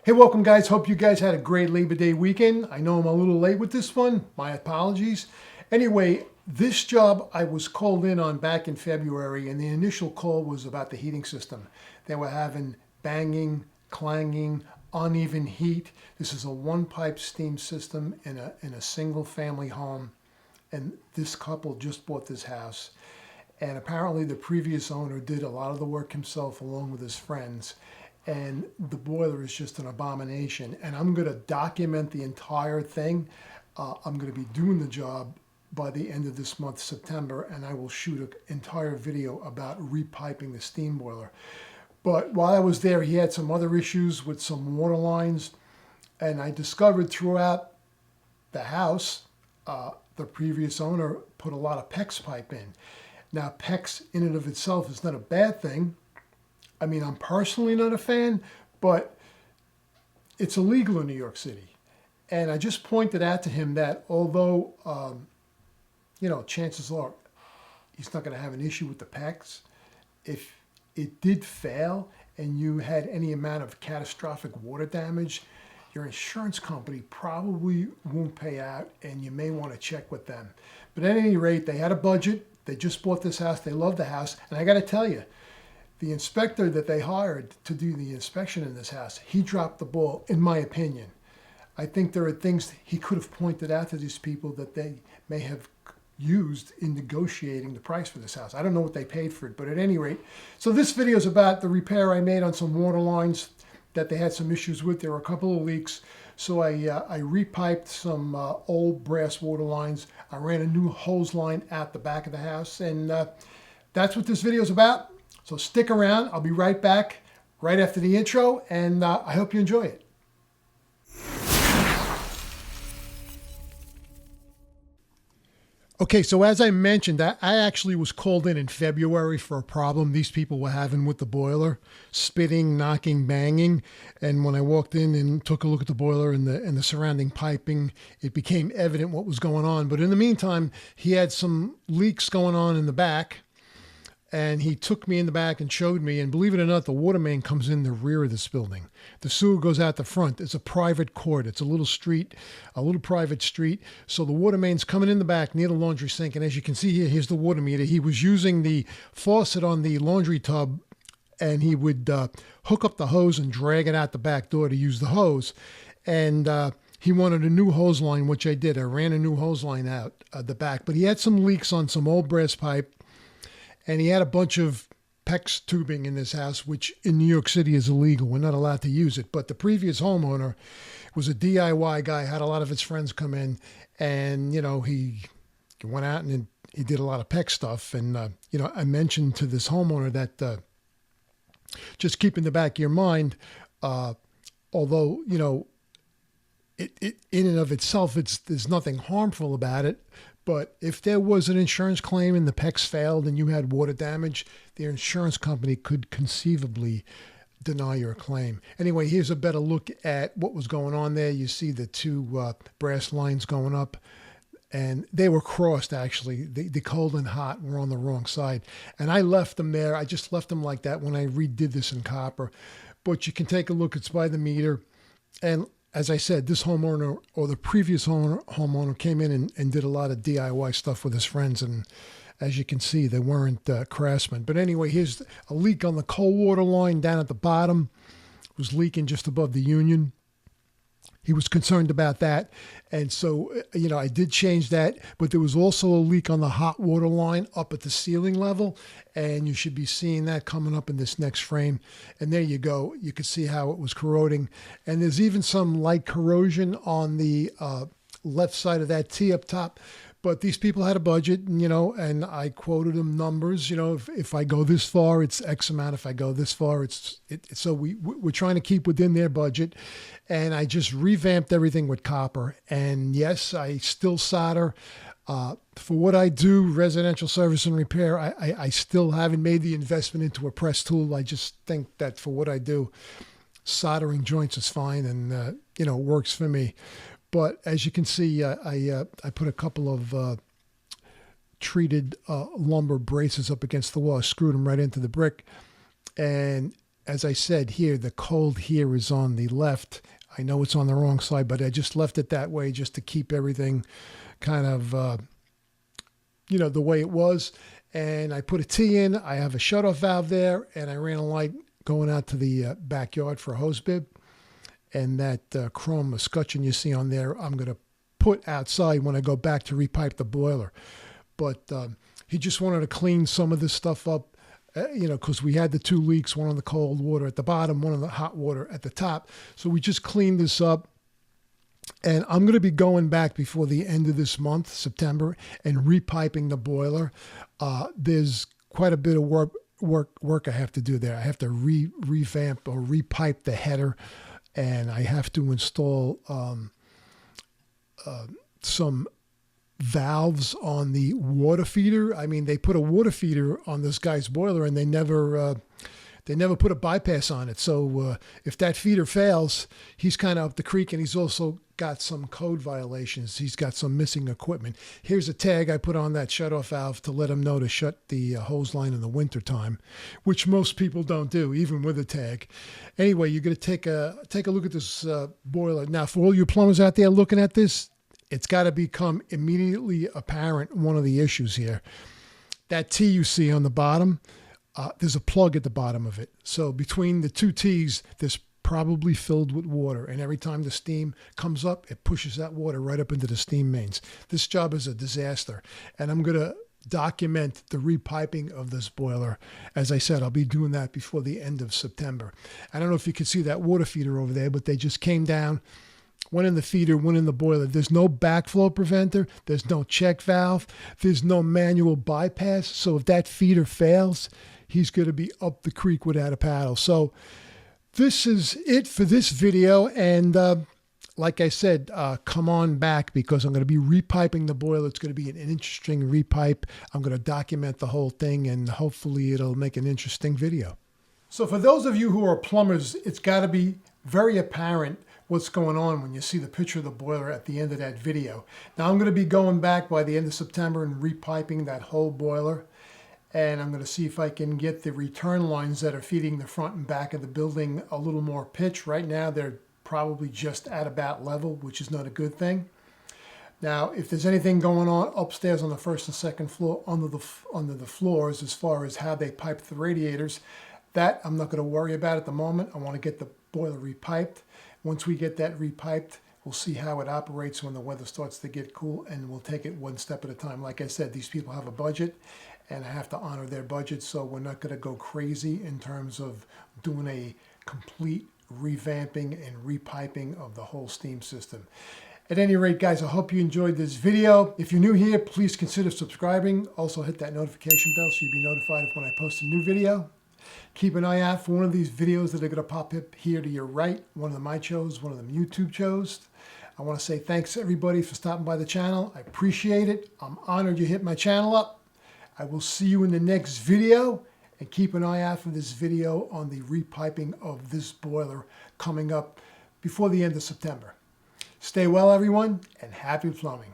Hey, welcome guys. Hope you guys had a great Labor Day weekend. I know I'm a little late with this one. My apologies. Anyway, this job I was called in on back in February, and the initial call was about the heating system. They were having banging, clanging, uneven heat. This is a one-pipe steam system in a single family home, and this couple just bought this house. And apparently the previous owner did a lot of the work himself along with his friends. And the boiler is just an abomination. And I'm going to document the entire thing. I'm going to be doing the job by the end of this month, September, and I will shoot an entire video about repiping the steam boiler. But while I was there, he had some other issues with some water lines. And I discovered throughout the house, the previous owner put a lot of P.E.X pipe in. Now, P.E.X in and of itself is not a bad thing. I mean, I'm personally not a fan, but it's illegal in New York City. And I just pointed out to him that although, chances are he's not going to have an issue with the P.E.X, if it did fail and you had any amount of catastrophic water damage, your insurance company probably won't pay out, and you may want to check with them. But at any rate, they had a budget. They just bought this house. They love the house. And I got to tell you, the inspector that they hired to do the inspection in this house, he dropped the ball, in my opinion. I think there are things he could have pointed out to these people that they may have used in negotiating the price for this house. I don't know what they paid for it, but at any rate. So this video is about the repair I made on some water lines that they had some issues with. There were a couple of leaks. So I repiped some old brass water lines. I ran a new hose line out the back of the house. And that's what this video is about. So stick around. I'll be right back right after the intro, and I hope you enjoy it. Okay, so as I mentioned, I actually was called in February for a problem these people were having with the boiler, spitting, knocking, banging. And when I walked in and took a look at the boiler and the surrounding piping, it became evident what was going on. But in the meantime, he had some leaks going on in the back. And he took me in the back and showed me, and believe it or not, the water main comes in the rear of this building. The sewer goes out the front. It's a private court. It's a little street, a little private street. So the water main's coming in the back near the laundry sink. And as you can see here, here's the water meter. He was using the faucet on the laundry tub, and he would hook up the hose and drag it out the back door to use the hose. And he wanted a new hose line, which I did. I ran a new hose line out the back. But he had some leaks on some old brass pipe. And he had a bunch of P.E.X tubing in this house, which in New York City is illegal. We're not allowed to use it. But the previous homeowner was a DIY guy, had a lot of his friends come in. And, he went out and he did a lot of P.E.X stuff. And, I mentioned to this homeowner that just keep in the back of your mind, although, it in and of itself, there's nothing harmful about it. But if there was an insurance claim and the P.E.X failed and you had water damage, the insurance company could conceivably deny your claim. Anyway, here's a better look at what was going on there. You see the two brass lines going up, and they were crossed, actually. The cold and hot were on the wrong side. And I left them there. I just left them like that when I redid this in copper. But you can take a look. It's by the meter. And as I said, this homeowner or the previous homeowner came in and did a lot of DIY stuff with his friends. And as you can see, they weren't craftsmen. But anyway, here's a leak on the cold water line down at the bottom. It was leaking just above the union. He was concerned about that. And so, I did change that. But there was also a leak on the hot water line up at the ceiling level. And you should be seeing that coming up in this next frame. And there you go. You can see how it was corroding. And there's even some light corrosion on the left side of that T up top. But these people had a budget, and I quoted them numbers. If I go this far, it's X amount. If I go this far, so we're trying to keep within their budget. And I just revamped everything with copper. And yes, I still solder. For what I do, residential service and repair, I still haven't made the investment into a press tool. I just think that for what I do, soldering joints is fine and, works for me. But as you can see, I put a couple of treated lumber braces up against the wall. I screwed them right into the brick. And as I said here, the cold here is on the left. I know it's on the wrong side, but I just left it that way just to keep everything kind of, the way it was. And I put a T in. I have a shutoff valve there, and I ran a light going out to the backyard for a hose bib. And that chrome escutcheon you see on there, I'm going to put outside when I go back to repipe the boiler. But he just wanted to clean some of this stuff up, because we had the 2 leaks, one on the cold water at the bottom, one on the hot water at the top. So we just cleaned this up. And I'm going to be going back before the end of this month, September, and repiping the boiler. There's quite a bit of work I have to do there. I have to revamp or repipe the header, and I have to install some valves on the water feeder. I mean, they put a water feeder on this guy's boiler, and they never put a bypass on it. So if that feeder fails, he's kind of up the creek, and he's also got some code violations. He's got some missing equipment. Here's a tag I put on that shutoff valve to let him know to shut the hose line in the winter time, which most people don't do, even with a tag. Anyway, you're going to take a look at this boiler. Now, for all you plumbers out there looking at this, it's got to become immediately apparent one of the issues here. That T you see on the bottom, there's a plug at the bottom of it. So between the 2 T's, there's probably filled with water. And every time the steam comes up, it pushes that water right up into the steam mains. This job is a disaster. And I'm going to document the repiping of this boiler. As I said, I'll be doing that before the end of September. I don't know if you can see that water feeder over there, but they just came down, one in the feeder, one in the boiler. There's no backflow preventer. There's no check valve. There's no manual bypass. So if that feeder fails, he's going to be up the creek without a paddle. So this is it for this video. And like I said, come on back, because I'm going to be repiping the boiler. It's going to be an interesting repipe. I'm going to document the whole thing, and hopefully it'll make an interesting video. So for those of you who are plumbers, it's got to be very apparent what's going on when you see the picture of the boiler at the end of that video. Now I'm going to be going back by the end of September and repiping that whole boiler. And I'm going to see if I can get the return lines that are feeding the front and back of the building a little more pitch. Right now they're probably just at about level, which is not a good thing. Now, if there's anything going on upstairs on the first and second floor under the floors, as far as how they pipe the radiators, that I'm not going to worry about at the moment. I want to get the boiler repiped. Once we get that repiped, we'll see how it operates when the weather starts to get cool, and we'll take it one step at a time. Like I said, these people have a budget, and I have to honor their budget, so we're not going to go crazy in terms of doing a complete revamping and repiping of the whole steam system. At any rate, guys, I hope you enjoyed this video. If you're new here, please consider subscribing. Also hit that notification bell so you'll be notified of when I post a new video. Keep an eye out for one of these videos that are going to pop up here to your right. One of them I chose, one of them YouTube chose. I want to say thanks to everybody for stopping by the channel. I appreciate it. I'm honored you hit my channel up. I will see you in the next video, and keep an eye out for this video on the repiping of this boiler coming up before the end of September. Stay well, everyone, and happy plumbing.